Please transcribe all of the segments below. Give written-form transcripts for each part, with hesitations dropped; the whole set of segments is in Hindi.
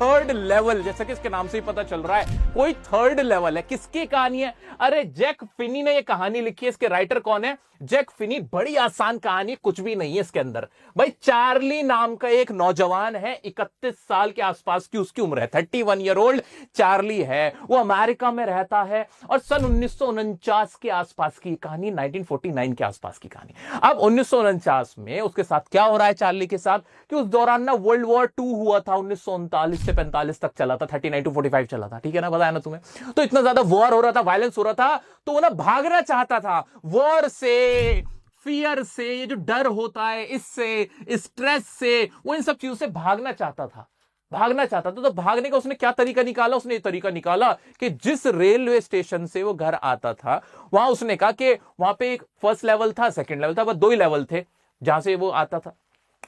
थर्ड लेवल, जैसा कि इसके नाम से ही पता चल रहा है कोई थर्ड लेवल है। किसकी कहानी है? अरे जैक फिनी ने ये कहानी लिखी है। इसके राइटर कौन है? Jack Finney. बड़ी आसान कहानी, कुछ भी नहीं है इसके अंदर भाई। चार्ली नाम का एक नौजवान है, 31 साल के आसपास की उसकी उम्र है, 31 ईयर ओल्ड चार्ली है। वो अमेरिका में रहता है और सन 1949 के आसपास की कहानी, 1949 के आसपास की कहानी। अब 1949 में उसके साथ क्या हो रहा है चार्ली के साथ, कि उस दौरान ना वर्ल्ड वॉर 2 हुआ था, 1939 से 45 तक चला था, 39 to 45 चला था, ठीक है ना, बताया ना तुम्हें। तो इतना ज्यादा वॉर हो रहा था, वायलेंस हो रहा था, तो वो ना भागना चाहता था वॉर से, फियर से, ये जो डर होता है इससे, स्ट्रेस से, वो इन सब चीजों से भागना चाहता था। तो भागने का उसने क्या तरीका निकाला? उसने ये तरीका निकाला कि जिस रेलवे स्टेशन से वो घर आता था, वहां उसने कहा कि वहां पे एक फर्स्ट लेवल था, सेकंड लेवल था, बस 2 ही लेवल थे जहां से वो आता था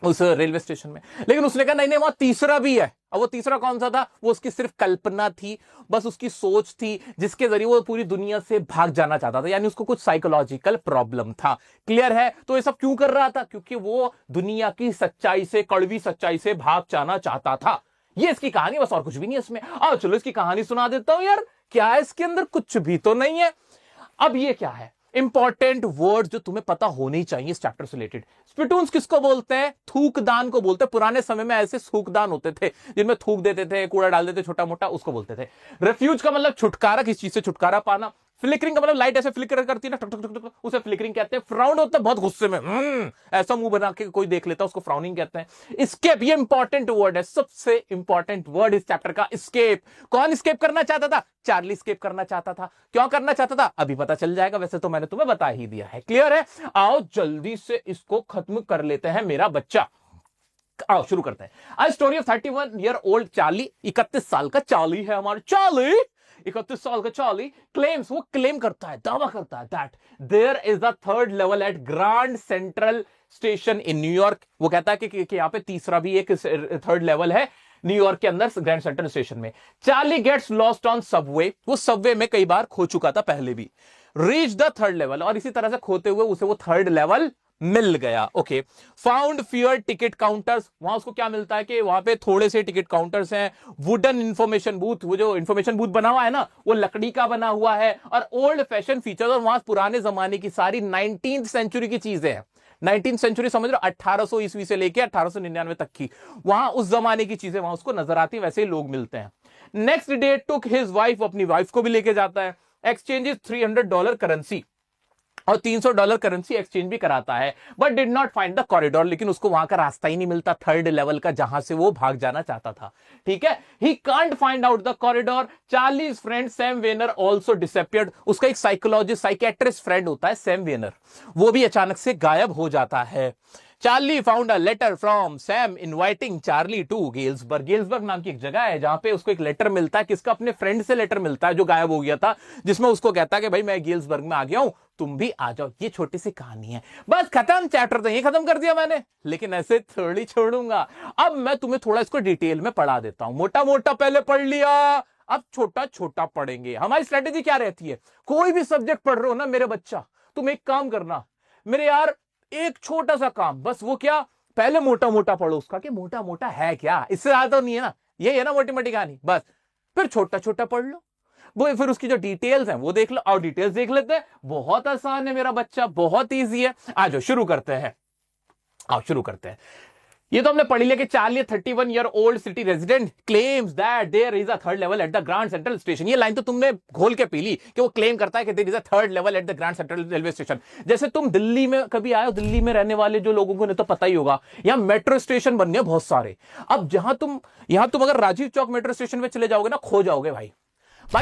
उस रेलवे स्टेशन में। लेकिन उसने कहा नहीं नहीं, वहां तीसरा भी है। अब वो तीसरा कौन सा था? वो उसकी सिर्फ कल्पना थी, बस उसकी सोच थी, जिसके जरिए वो पूरी दुनिया से भाग जाना चाहता था। यानी उसको कुछ साइकोलॉजिकल प्रॉब्लम था। क्लियर है? तो ये सब क्यों कर रहा था? क्योंकि वो दुनिया की सच्चाई से, कड़वी सच्चाई से भाग जाना चाहता था। ये इसकी कहानी, बस और कुछ भी नहीं है इसमें। आओ चलो इसकी कहानी सुना देता हूं यार। क्या है इसके अंदर? कुछ भी तो नहीं है। अब ये क्या है? इंपॉर्टेंट वर्ड जो तुम्हें पता होने ही चाहिए इस चैप्टर से रिलेटेड। स्पिटून्स किसको बोलते हैं? थूकदान को बोलते हैं। पुराने समय में ऐसे थूकदान होते थे जिनमें थूक देते थे, कूड़ा डाल देते, छोटा मोटा, उसको बोलते थे। रेफ्यूज का मतलब छुटकारा, किस चीज से छुटकारा पाना। फ्लिकरिंग का मतलब लाइट ऐसे फ्लिकर करती है ना, टक टक टक टक, उसे फ्लिकरिंग कहते हैं। फ्राउन होता है बहुत गुस्से में, ऐसा मुंह बना के कोई देख लेता है, उसको फ्राउनिंग कहते हैं। एस्केप, ये इंपॉर्टेंट वर्ड है, सबसे इंपॉर्टेंट वर्ड इस चैप्टर का, एस्केप। कौन एस्केप करना चाहता था? चार्ली एस्केप करना चाहता था। क्यों करना चाहता था? अभी पता चल जाएगा, वैसे तो मैंने तुम्हें बता ही दिया है। क्लियर है? आओ जल्दी से इसको खत्म कर लेते हैं मेरा बच्चा। आओ शुरू करते हैं। आज story of 31 year old Charlie. 31 साल का चार्ली है हमारा चार्ली। 31 साल का चार्ली क्लेम्स, वो क्लेम करता है, दावा करता है that there is the third level at Grand Central station in New York. वो कहता है कि यहां पे तीसरा भी एक थर्ड लेवल है न्यूयॉर्क के अंदर ग्रैंड सेंट्रल स्टेशन में। Charlie gets lost on subway. वो सबवे में कई बार खो चुका था पहले भी। रीच द थर्ड लेवल, और इसी तरह से खोते हुए उसे वो थर्ड लेवल मिल गया। Okay. Found fewer ticket counters. वहां उसको क्या मिलता है कि वहां पे थोड़े से टिकट काउंटर्स हैं। वुडन इंफॉर्मेशन बूथ, वो जो इंफॉर्मेशन बूथ बना हुआ है ना, वो लकड़ी का बना हुआ है। और ओल्ड फैशन फीचर्स, और वहां पुराने जमाने की सारी 19th सेंचुरी की चीजें हैं। 19th सेंचुरी समझ रहे हो, 1800 ईस्वी से लेकर 1899 तक की, वहां उस जमाने की चीजें वहां उसको नजर आती, वैसे ही लोग मिलते हैं। Next day took his wife, अपनी वाइफ को भी लेके जाता है। एक्सचेंजेस $300 करेंसी और $300 करेंसी एक्सचेंज भी कराता है। But did not find the corridor, लेकिन उसको वहां का रास्ता ही नहीं मिलता थर्ड लेवल का, जहां से वो भाग जाना चाहता था। ठीक है, he can't find out the corridor. Charlie's friend Sam Vanern also disappeared. उसका एक साइकोलॉजिस्ट, साइकेट्रिस्ट फ्रेंड होता है सैम वेनर, वो भी अचानक से गायब हो जाता है। Charlie found a letter from Sam inviting Charlie to Galesburg. Galesburg नाम की एक जगह है जहां पे उसको एक लेटर मिलता है। किसका? अपने फ्रेंड से लेटर मिलता है जो गायब हो गया था, जिसमें उसको कहता है कि भाई मैं गेल्सबर्ग में आ गया हूं, तुम भी आ जाओ। ये छोटी सी कहानी है, बस खत्म चैप्टर। तो ये खत्म कर दिया मैंने, लेकिन ऐसे थोड़ी छोड़ूंगा। अब मैं तुम्हें थोड़ा इसको डिटेल में पढ़ा देता हूं। मोटा मोटा पहले पढ़ लिया, अब छोटा छोटा पढ़ेंगे। हमारी स्ट्रेटेजी क्या रहती है? कोई भी सब्जेक्ट पढ़ रहे हो ना मेरे बच्चा, तुम एक काम करना मेरे यार, एक छोटा सा काम, बस वो क्या, पहले मोटा मोटा पढ़ो उसका कि मोटा मोटा है क्या, इससे ज्यादा तो नहीं है ना, ये है ना मोटी मोटी कहानी, बस फिर छोटा छोटा पढ़ लो। वो फिर उसकी जो डिटेल्स हैं वो देख लो, और डिटेल्स देख लेते हैं। बहुत आसान है मेरा बच्चा, बहुत ईजी है। आ जाओ शुरू करते हैं। आओ शुरू करते हैं। ये तो हमने पढ़ लिया कि Charlie 31 year old city resident claims that there is a third level at the Grand Central Station. ये लाइन तो तुमने घोल के पी ली कि वो क्लेम करता है कि there is a third level at the Grand Central railway station. जैसे तुम दिल्ली में कभी आए हो, दिल्ली में रहने वाले जो लोगों को नहीं तो पता ही होगा, यहाँ मेट्रो स्टेशन बन गए बहुत सारे। अब यहां तुम अगर राजीव चौक मेट्रो स्टेशन में चले जाओगे ना, खो जाओगे भाई।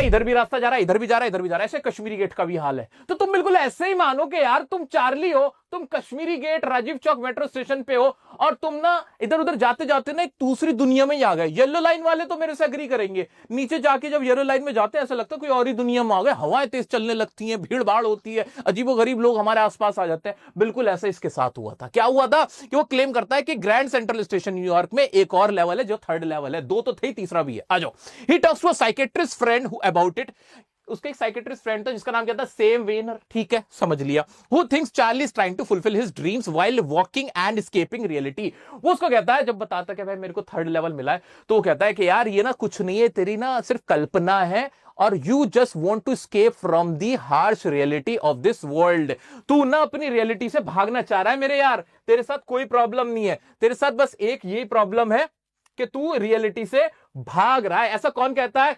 इधर भी रास्ता जा रहा है, इधर भी जा रहा है, इधर भी जा रहा है। ऐसे कश्मीरी गेट का भी हाल है। तो तुम बिल्कुल ऐसे ही मानो कि यार तुम चार्ली हो, तुम Kashmiri gate Rajiv Chowk metro station पे हो, और तुम ना इधर उधर जाते जाते ना एक दूसरी दुनिया में ही आ गए। येलो लाइन वाले तो मेरे से एग्री करेंगे, नीचे जाके जब येलो लाइन में जाते हैं ऐसा लगता है कोई और ही दुनिया में आ गए। हवाएं तेज चलने लगती हैं, भीड़ भाड़ होती है, अजीबोगरीब लोग हमारे आसपास आ जाते हैं। बिल्कुल ऐसा इसके साथ हुआ था। क्या हुआ था कि वो क्लेम करता है कि ग्रैंड सेंट्रल स्टेशन न्यूयॉर्क में एक और लेवल है जो थर्ड लेवल है। 2 तो थे, तीसरा भी है। आ जाओ। He talks to a psychiatrist friend about it. उसका एक साइकेट्रिस्ट फ्रेंड था जिसका नाम क्या था, सेम वेनर, ठीक है समझ लिया। Who thinks Charlie is trying to fulfil his dreams while walking and escaping reality. वो उसको कहता है, जब बताता है भाई मेरे को थर्ड लेवल मिला है, तो वो कहता है कि यार ये ना कुछ नहीं है, तेरी ना सिर्फ कल्पना है, और you just want to escape from the harsh reality of this world. तू ना अपनी रियलिटी से भागना चाह रहा है मेरे यार, तेरे साथ कोई प्रॉब्लम नहीं है, तेरे साथ बस एक यही प्रॉब्लम है कि तू रियलिटी से भाग रहा है। ऐसा कौन कहता है?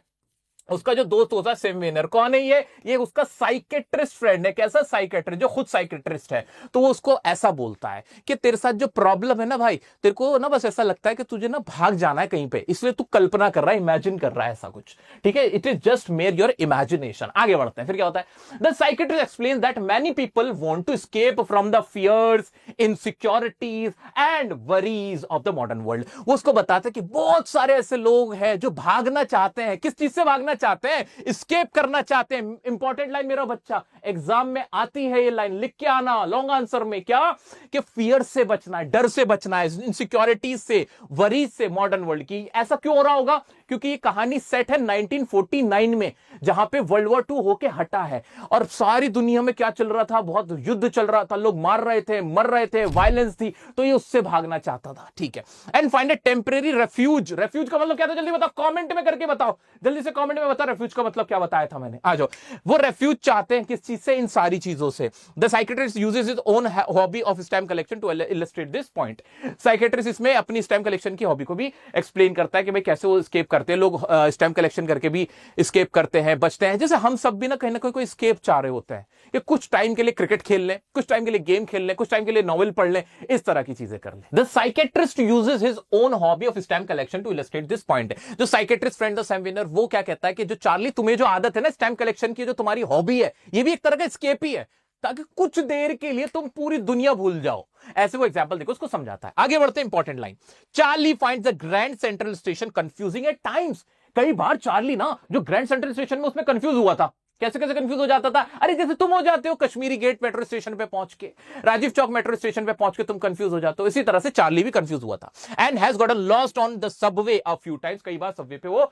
उसका जो दोस्त होता है सेम वेनर। कौन है ये उसका साइकेट्रिस्ट फ्रेंड है। कैसा साइकेट्रिस्ट? जो खुद साइकेट्रिस्ट है। तो वो उसको ऐसा बोलता है कि तेरे साथ जो प्रॉब्लम है ना भाई, तेरे को ना बस ऐसा लगता है कि तुझे ना भाग जाना है कहीं पे, इसलिए तू कल्पना कर रहा है, इमेजिन कर रहा है ऐसा कुछ, ठीक है। It is just mere your imagination. आगे बढ़ते हैं, फिर क्या होता है? The psychiatrist explain that many people want to escape from the fears, insecurities and worries of the modern world. वो उसको बताते हैं कि बहुत सारे ऐसे लोग हैं जो भागना चाहते हैं। किस चीज से भागना चाहते हैं? एस्केप करना चाहते हैं। इंपॉर्टेंट लाइन मेरा बच्चा, एग्जाम में आती है ये लाइन, लिख के आना लॉन्ग आंसर में, क्या कि फियर से बचना है, डर से बचना है, इनसिक्योरिटीज से, वरीज से मॉडर्न वर्ल्ड की। ऐसा क्यों हो रहा होगा? क्योंकि ये कहानी सेट है 1949 में, जहां पे वर्ल्ड वॉर 2 होके हटा है, और सारी दुनिया में क्या चल रहा था? बहुत युद्ध चल रहा था, लोग मार रहे थे, मर रहे थे, वायलेंस थी, तो ये उससे भागना चाहता था, ठीक है। And find A temporary refuge. Refuge का मतलब क्या था? जल्दी बताओ, कमेंट में करके बताओ, जल्दी से कमेंट में बताओ रेफ्यूज का मतलब क्या बताया था मैंने। आ जाओ। वो रेफ्यूज चाहते हैं किस चीज से? इन सारी चीजों से। The psychiatrist uses his own hobby of stamp collection to illustrate this point. Psychiatrist इसमें अपनी स्टैम्प कलेक्शन की हॉबी को भी एक्सप्लेन करता है कि भाई कैसे वो एस्केप करते हैं। लोग स्टैम्प कलेक्शन करके भी एस्केप करते हैं, बचते हैं। जैसे हम सब भी ना कहीं ना कोई एस्केप चाह रहे होते हैं कि कुछ टाइम के लिए क्रिकेट खेल लें, कुछ टाइम के लिए गेम खेल लें, कुछ टाइम के लिए नॉवेल पढ़ लें, इस तरह की चीजें कर लें। The psychiatrist uses his own hobby of stamp collection to illustrate this point. जो साइकेट्रिस्ट फ्रेंड सैम विनर, वो क्या कहता है कि जो चार्ली तुम्हें जो आदत है ना स्टैम्प कलेक्शन की, जो तुम्हारी हॉबी है, ये भी एक तरह का एस्केप ही है, ताकि कुछ देर के लिए तुम पूरी दुनिया भूल जाओ। ऐसे वो एग्जांपल देखो, उसको समझाता है। आगे बढ़ते हैं, important line. Charlie finds the Grand Central Station confusing at times. कई बार चार्ली ना जो ग्रैंड सेंट्रल स्टेशन में, उसमें कंफ्यूज हुआ था। कैसे कैसे कंफ्यूज हो जाता था? अरे जैसे तुम हो जाते हो कश्मीरी गेट मेट्रो स्टेशन पे पहुंच के, राजीव चौक मेट्रो स्टेशन पे पहुंच के तुम कंफ्यूज हो जाते हो, इसी तरह से चार्ली भी कंफ्यूज हुआ था। And has gotten lost on the Subway a few times. कई बार सबवे पे वो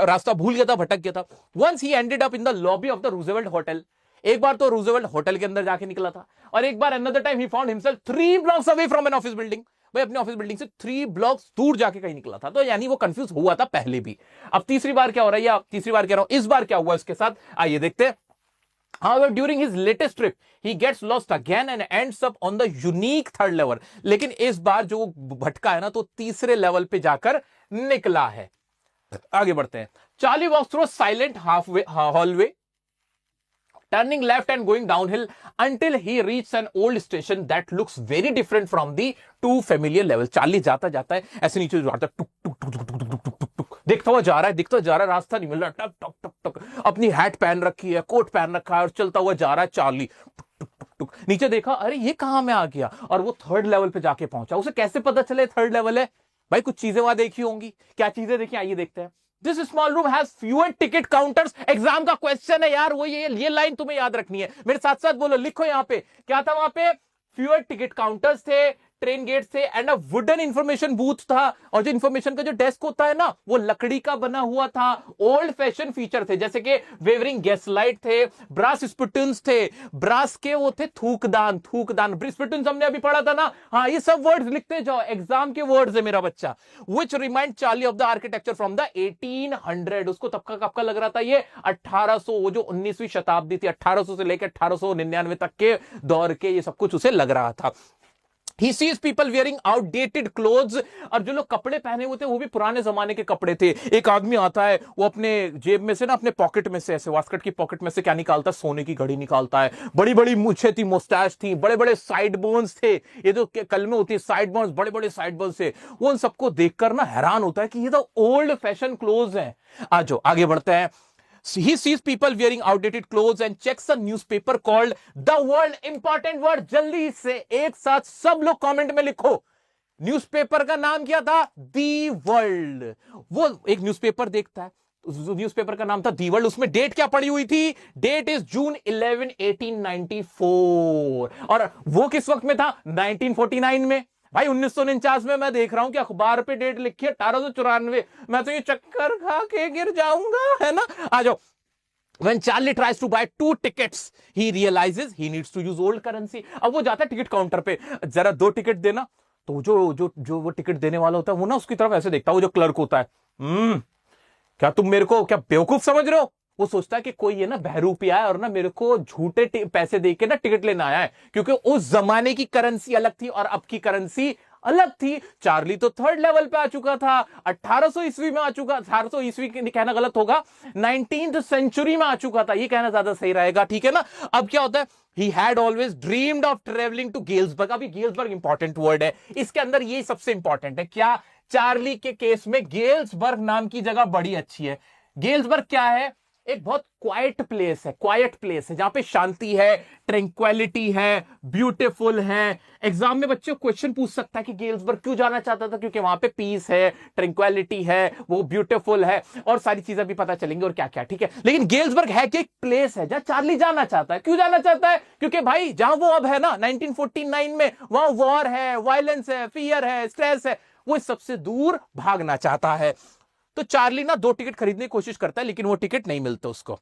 रास्ता भूल गया था, भटक गया था। Once he ended up in the lobby of the Roosevelt Hotel. एक बार तो रूजवेल्ट होटल के अंदर जाके निकला था, और एक बार अनदर टाइम ही found himself 3 blocks away from an office building. भाई अपने ऑफिस बिल्डिंग से 3 ब्लॉक्स दूर जाके कहीं निकला था। तो यानी वो कंफ्यूज हुआ था पहले भी। अब तीसरी बार क्या हो रहा है, या तीसरी बार कह रहा हूं, इस बार क्या हुआ इसके साथ, आइए देखते हैं। However, during his latest trip, he gets lost again and ends up on the unique third level. लेकिन इस बार जो भटका है ना, तो तीसरे लेवल पे जाकर निकला है। आगे बढ़ते हैं। Charlie walks through a silent hallway, turning left and going downhill until he reaches an old station that looks very different from the 2 familiar levels. Charlie जाता जाता है, ऐसे नीचे जाता है, टुक टुक टुक टुक टुक टुक टुक टुक, देखता हुआ जा रहा है, रास्ता नहीं मिल रहा, टक टक टक टक, अपनी हैट पहन रखी है, कोट पहन रखा है, और चलता हुआ जा रहा है चार्ली, टुक टुक टुक टुक। नीचे देखा, अरे ये कहां में आ गया, और वो थर्ड लेवल पे जाके पहुंचा। उसे कैसे पता चले थर्ड लेवल है? भाई कुछ चीजें वहां देखी होंगी। क्या चीजें देखी, आइए देखते हैं। This small room has fewer ticket counters. Exam का क्वेश्चन है यार, वो ये लाइन तुम्हें याद रखनी है। मेरे साथ साथ बोलो, लिखो यहाँ पे क्या था वहां पे। fewer टिकट काउंटर्स थे, ट्रेन गेट थे, and a wooden information booth था। और जो इंफॉर्मेशन का जो डेस्क होता है ना, वो लकड़ी का बना हुआ था। ओल्ड फैशन फीचर थे, जैसे कि वेवरिंग गैस लाइट थे, ब्रास स्पिटन्स थे, ब्रास के वो थे थूकदान, स्पिटन्स हमने अभी पढ़ा था ना। हाँ, ये सब वर्ड्स लिखते जाओ, एग्जाम के वर्ड्स है मेरा बच्चा। विच remind Charlie of the architecture from the 1800। उसको तब का कब का लग रहा था ये? 1800, वो जो 19वीं शताब्दी थी, 1800 से लेकर 1899 तक के दौर के, ये सब कुछ उसे लग रहा था। He sees people wearing outdated clothes, और जो लोग कपड़े पहने हुए थे वो भी पुराने जमाने के कपड़े थे। एक आदमी आता है, वो अपने जेब में से ना, अपने पॉकेट में से, ऐसे वास्कट की पॉकेट में से क्या निकालता है? सोने की घड़ी निकालता है। बड़ी बड़ी मूछें थी, मुस्टैच थी, बड़े बड़े साइड बोन्स थे। ये जो कल में होती है साइड बोन्स, बड़े बड़े साइड बोन्स थे। वो उन सबको देखकर ना हैरान होता है कि ये तो ओल्ड फैशन क्लोथ्स हैं। आज आगे बढ़ते हैं। He sees people wearing outdated clothes and checks a newspaper called The World. Important word, जल्दी से एक साथ सब लोग कमेंट में लिखो। न्यूज़पेपर का नाम क्या था? The world. वो एक न्यूज़पेपर देखता है, न्यूज़पेपर का नाम था दी वर्ल्ड। उसमें डेट क्या पड़ी हुई थी? Date is June 11, 1894। और वो किस वक्त में था? 1949 में। भाई 1949 में मैं देख रहा हूं कि अखबार पे डेट लिखी है 1894। मैं तो ये चक्कर खा के गिर जाऊंगा, है ना। आ जाओ। When Charlie tries to buy 2 tickets, he realizes he needs to use old currency. अब वो जाता है टिकट काउंटर पे, जरा 2 टिकट देना। तो जो वो टिकट देने वाला होता है वो ना उसकी तरफ ऐसे देखता है, वो जो क्लर्क होता है, क्या तुम मेरे को क्या बेवकूफ समझ रहे हो? वो सोचता है कि कोई ये ना बहरूपिया है और ना मेरे को झूठे पैसे दे के ना टिकट लेना आया है, क्योंकि उस जमाने की करेंसी अलग थी और अब की करेंसी अलग थी। चार्ली तो 3rd लेवल पे आ चुका था, 1800 ईस्वी में आ चुका, 1800 ईस्वी कहना गलत होगा, 19th सेंचुरी में आ चुका था, ये कहना ज्यादा सही रहेगा, ठीक है ना। अब क्या होता है, he had always dreamed of travelling to Galesburg. अभी गेल्सबर्ग इंपॉर्टेंट वर्ड है, इसके अंदर ये सबसे इंपॉर्टेंट है। क्या? चार्ली के केस में गेल्सबर्ग नाम की जगह बड़ी अच्छी है। गेल्सबर्ग क्या है? एक बहुत क्वाइट प्लेस है, क्वाइट प्लेस है जहां पे शांति है, ट्रैंक्विलिटी है, ब्यूटीफुल है। एग्जाम में बच्चे क्वेश्चन पूछ सकता है कि गेल्सबर्ग क्यों जाना चाहता था? क्योंकि वहां पे पीस है, ट्रैंक्विलिटी है, वो ब्यूटीफुल है, और सारी चीजें भी पता चलेंगी और क्या क्या, ठीक है। लेकिन गेल्सबर्ग है कि एक प्लेस है जहां चार्ली जाना चाहता है। क्यों जाना चाहता है? क्योंकि भाई जहां वो अब है ना 1949 में, वहां वॉर है, वायलेंस है, फियर है, स्ट्रेस है, वो सबसे दूर भागना चाहता है। तो चार्ली ना 2 टिकट खरीदने की कोशिश करता है, लेकिन वो टिकट नहीं मिलता उसको।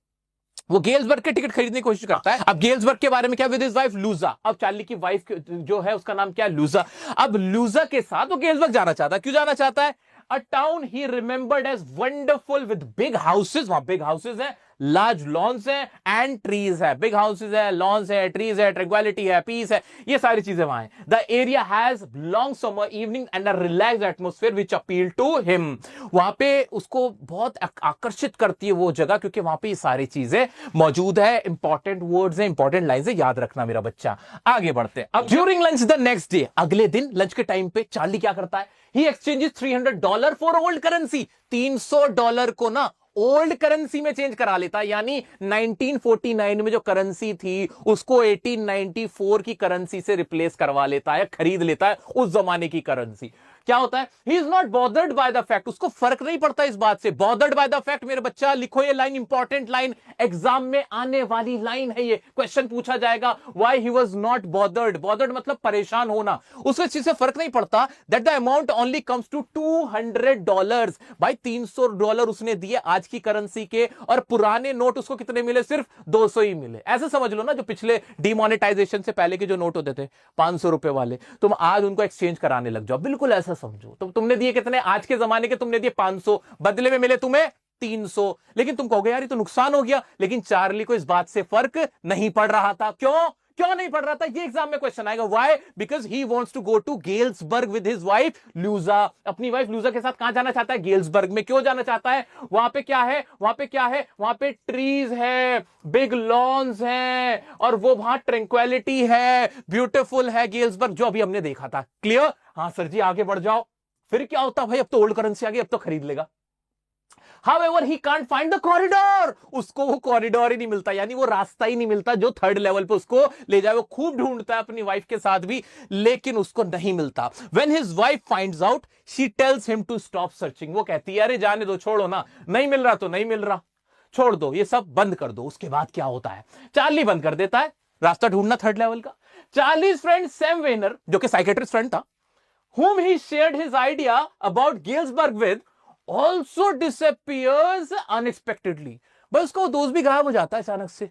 वो गेल्सबर्ग के टिकट खरीदने की कोशिश करता है। अब गेल्सबर्ग के बारे में क्या, विद हिज वाइफ लूजा। अब चार्ली की वाइफ जो है उसका नाम क्या है? लूजा। अब लूजा के साथ वो गेल्सबर्ग जाना चाहता है। क्यों जाना चाहता है? A town he remembered as wonderful with big houses. वहां बिग हाउसेज है, लार्ज लॉन्स है एंड ट्रीज है। बिग हाउसेज है, लॉन्स है, ट्रीज है, ट्रैंक्विलिटी है, पीस है, ये सारी चीजें वहां है। The area has long summer evening and a relaxed atmosphere which appeal to him. वहां पे उसको बहुत आकर्षित करती है वो जगह, क्योंकि वहां पे ये सारी चीजें मौजूद है। इंपॉर्टेंट वर्ड्स है, इंपॉर्टेंट लाइन्स है, याद रखना मेरा बच्चा। आगे बढ़ते हैं। अब during lunch the next day, अगले दिन लंच के टाइम पे चार्ली क्या करता है? ही एक्सचेंजेस $300 फॉर ओल्ड करेंसी। $300 को ना ओल्ड करेंसी में चेंज करा लेता है, यानी 1949 में जो करेंसी थी उसको 1894 की करेंसी से रिप्लेस करवा लेता है, खरीद लेता है उस जमाने की करेंसी। क्या होता है? He is not bothered by the fact, उसको फर्क नहीं पड़ता इस बात से। बॉदर्ड बाय द फैक्ट, मेरे बच्चा लिखो ये लाइन, इंपॉर्टेंट लाइन, एग्जाम में आने वाली लाइन है ये, क्वेश्चन पूछा जाएगा। Why he was not bothered? Bothered मतलब परेशान होना। उसको इस चीज से फर्क नहीं पड़ता that the amount only comes to $200। भाई $300 उसने दिए आज की करेंसी के, और पुराने नोट उसको कितने मिले? सिर्फ 200 ही मिले। ऐसे समझ लो ना, जो पिछले डिमोनेटाइजेशन से पहले के जो नोट होते थे 500 रुपए वाले, तुम आज उनको एक्सचेंज कराने लग जाओ, बिल्कुल ऐसा समझो। तो तुमने दिए कितने आज के जमाने के? तुमने दिए 500, बदले में मिले तुम्हें 300। लेकिन तुम कहोगे यार ये तो नुकसान हो गया, लेकिन चार्ली को इस बात से फर्क नहीं पड़ रहा था। क्यों नहीं पड़ रहा था? ये एग्जाम में क्वेश्चन आएगा। Why? Because he wants to go to Galesburg with his wife Louisa. अपनी वाइफ लूजा के साथ कहां जाना चाहता है? गेल्सबर्ग में। क्यों जाना चाहता है? वहां पे क्या है? वहां पे ट्रीज है, बिग लॉन्स है, और वो वहां ट्रैंक्विलिटी है, ब्यूटीफुल है गेल्सबर्ग, जो अभी हमने देखा था। क्लियर? हाँ सर जी, आगे बढ़ जाओ। फिर क्या होता भाई? अब तो ओल्ड करेंसी आ गई, अब तो खरीद लेगा। However, he can't find the corridor. उसको वो कॉरिडोर ही नहीं मिलता, यानी वो रास्ता ही नहीं मिलता जो 3rd लेवल पे उसको ले जाए। वो खूब ढूंढता है अपनी वाइफ के साथ भी, लेकिन उसको नहीं मिलता। When his wife finds out, she tells him to stop searching. वो कहती है अरे जाने दो, छोड़ो ना, नहीं मिल रहा तो नहीं मिल रहा, छोड़ दो, ये सब बंद कर दो। उसके बाद क्या होता है? चार्ली बंद कर देता है रास्ता ढूंढना 3rd लेवल का। चार्लीज फ्रेंड सैम वेनर, जो कि साइकेट्रिस्ट फ्रेंड था, whom he shared his idea about Galesburg with, also disappears unexpectedly। बस उसका दोस्त भी गायब हो जाता है अचानक से।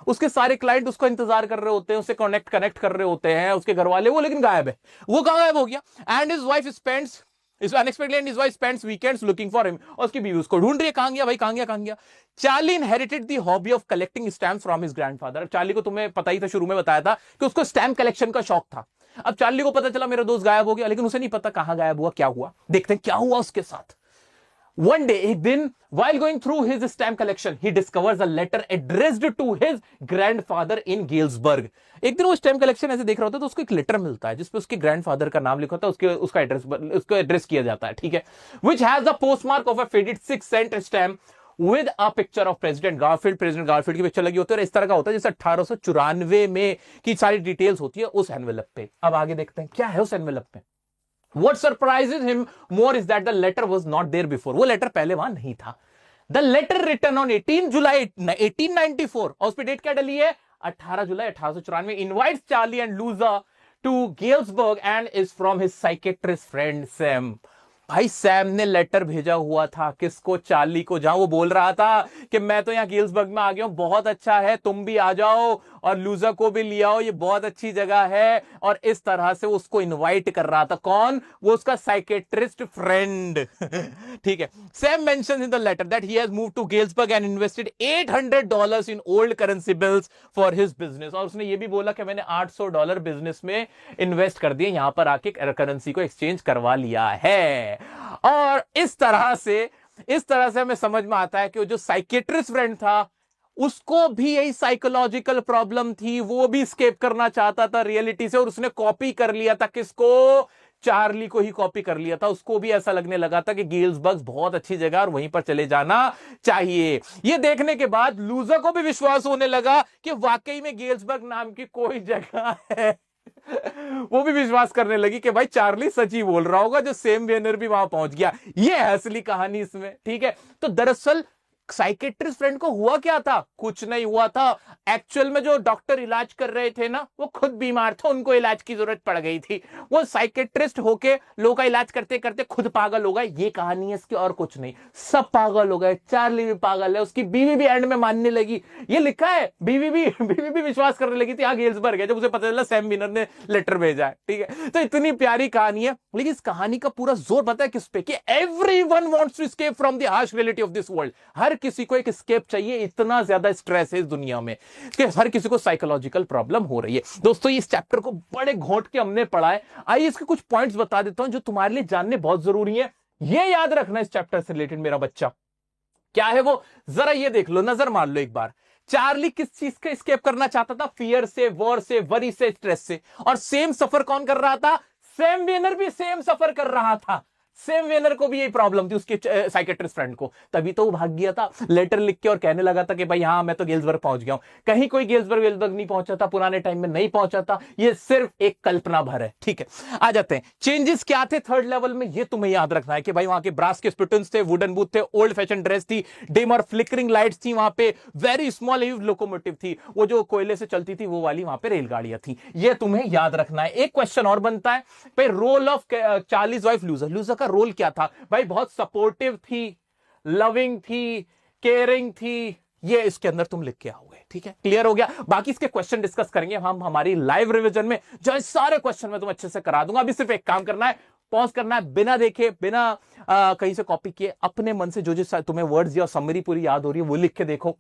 उसके सारे क्लाइंट उसका इंतजार कर रहे होते हैं, उससे कनेक्ट कर रहे होते हैं, उसके घर वाले, वो लेकिन गायब है। वो कहां गायब हो गया? And his wife spends unexpectedly and his wife spends weekends looking for him. और उसकी बीवी उसको ढूंढ रही है, कहां गया भाई, कहां गया। Charlie inherited the hobby of collecting stamps from his grandfather. Charlie को तुम्हें पता ही था, शुरू में बताया था कि उसको स्टैम्प कलेक्शन का शौक था। अब चार्ली को पता चला मेरा दोस्त गायब हो गया, लेकिन उसे नहीं पता कहां गायब हुआ, क्या हुआ। देखते हैं क्या हुआ उसके साथ। One day, एक दिन, while going through his stamp collection, he discovers a letter addressed to his grandfather in Galesburg। एक दिन वो स्टैम्प कलेक्शन ऐसे देख रहा होता है, तो उसको एक लेटर मिलता है जिसपे उसके ग्रैंडफादर का नाम लिखा होता है, उसको एड्रेस किया जाता है, ठीक है। Which has the postmark of a faded 6-cent stamp with a picture of President Garfield। President Garfield की पिक्चर लगी होती है, और इस तरह का होता है जैसे 1894 में की सारी डिटेल्स होती है उस एनवेलप पे। अब आगे देखते हैं क्या है उस एनवेलप पे। What surprises him more is that the letter was not there before। वो लेटर पहले वहां नहीं था। The letter written on 18 July 1894, और उस पर डेट क्या डली है? 18 जुलाई 1894। Invites Charlie and Looza to Galesburg and is from his psychiatrist friend Sam। भाई सैम ने लेटर भेजा हुआ था किसको, चार्ली को, जहां वो बोल रहा था कि मैं तो यहां गिल्सबर्ग में आ गया हूं, बहुत अच्छा है, तुम भी आ जाओ और लूजर को भी ले आओ, ये बहुत अच्छी जगह है। और इस तरह से उसको इनवाइट कर रहा था। कौन? वो उसका साइकेट्रिस्ट फ्रेंड। ठीक है। Sam mentions in the letter that he has moved to Galesburg and invested $800 in old currency bills for his business. और उसने ये भी बोला कि मैंने $800 बिजनेस में इन्वेस्ट कर दिए, यहां पर आके करेंसी को एक्सचेंज करवा लिया है। और इस तरह से हमें समझ में आता है कि वो जो साइकेट्रिस्ट फ्रेंड था उसको भी यही साइकोलॉजिकल प्रॉब्लम थी, वो भी स्केप करना चाहता था रियलिटी से, और उसने कॉपी कर लिया था किसको? चार्ली को ही कॉपी कर लिया था। उसको भी ऐसा लगने लगा था कि गिल्सबर्ग बहुत अच्छी जगह और वहीं पर चले जाना चाहिए। यह देखने के बाद लूजर को भी विश्वास होने लगा कि वाकई में गिल्सबर्ग नाम की कोई जगह है। वो भी विश्वास करने लगी कि भाई चार्ली सच ही बोल रहा होगा, जो सेम वेनर भी वहां पहुंच गया। ये है असली कहानी इसमें। ठीक है। तो दरअसल साइकेट्रिस्ट फ्रेंड को हुआ क्या था? कुछ नहीं हुआ था। एक्चुअल में जो डॉक्टर इलाज कर रहे थे ना, वो खुद बीमार थे, उनको इलाज की जरूरत पड़ गई थी। वो साइकेट्रिस्ट होके लोगों का इलाज करते करते खुद पागल हो गए। ये कहानी है इसकी, और कुछ नहीं। सब पागल हो गए, चार्ली भी पागल है, उसकी बीवी भी एंड में मानने लगी। ये लिखा है, बीवी भी विश्वास करने लगी थी हाँ गिल्सबर्ग है, जब उसे पता चला सैम विनर ने लेटर भेजा है। ठीक है। तो इतनी प्यारी कहानी है, लेकिन इस कहानी का पूरा जोर पता है किस पे? कि everyone wants to escape from the harsh reality of this world. हर किसी को एक एस्केप चाहिए, इतना ज्यादा स्ट्रेस है इस दुनिया में कि हर किसी को साइकोलॉजिकल प्रॉब्लम हो रही है। दोस्तों इस चैप्टर को बड़े घोंट के हमने पढ़ा है। आइए इसके कुछ पॉइंट्स बता देता हूं जो तुम्हारे लिए जानने बहुत जरूरी है। ये याद रखना इस चैप्टर से रिलेटेड मेरा बच्चा। क्या है वो? जरा ये देख लो, नजर मार लो एक बार। चार्ली किस चीज का एस्केप करना चाहता था? फियर से, वॉर से, वरी से, स्ट्रेस से। और सेम सफर कौन कर रहा था? सैम वेनर भी सेम सफर कर रहा था। सैम वेनर को भी यही प्रॉब्लम थी उसके साइकेट्रिस्ट फ्रेंड को, तभी तो वो भाग गया था लेटर लिख के और कहने लगा था कि भाई हाँ मैं तो गिल्सबर्ग पहुंच गया हूं। कहीं कोई गिल्सबर्ग नहीं पहुंचा था, पुराने टाइम में नहीं पहुंचा था। ये सिर्फ एक कल्पना भर है। ठीक है। आ जाते हैं चेंजेस क्या थे थर्ड लेवल में। ये तुम्हें याद रखना है कि भाई वहां के ब्रास के स्पिटन्स थे, वुडन बूथ थे, ओल्ड फैशन ड्रेस थी, डिम और फ्लिकरिंग लाइट्स थी वहां पे, वेरी स्मॉल लोकोमोटिव थी, वो जो कोयले से चलती थी वो वाली वहां पे रेलगाड़ियां थी। ये तुम्हें याद रखना है। एक क्वेश्चन और बनता है भाई, role of Charlie's wife Louisa. Louisa का रोल क्या था? भाई बहुत सपोर्टिव थी, लविंग थी, केयरिंग थी। ये इसके अंदर तुम लिख के आओगे। ठीक है। क्लियर हो गया? बाकी इसके क्वेश्चन डिस्कस करेंगे हम हमारी लाइव रिवीजन में, जो सारे क्वेश्चन मैं तुम अच्छे से करा दूंगा। अभी सिर्फ एक काम करना है, पॉज करना है, बिना देखे, बिना कहीं से कॉपी किए, अपने मन से जो जो तुम्हें वर्ड्स या समरी पूरी याद हो रही है वो लिख के देखो।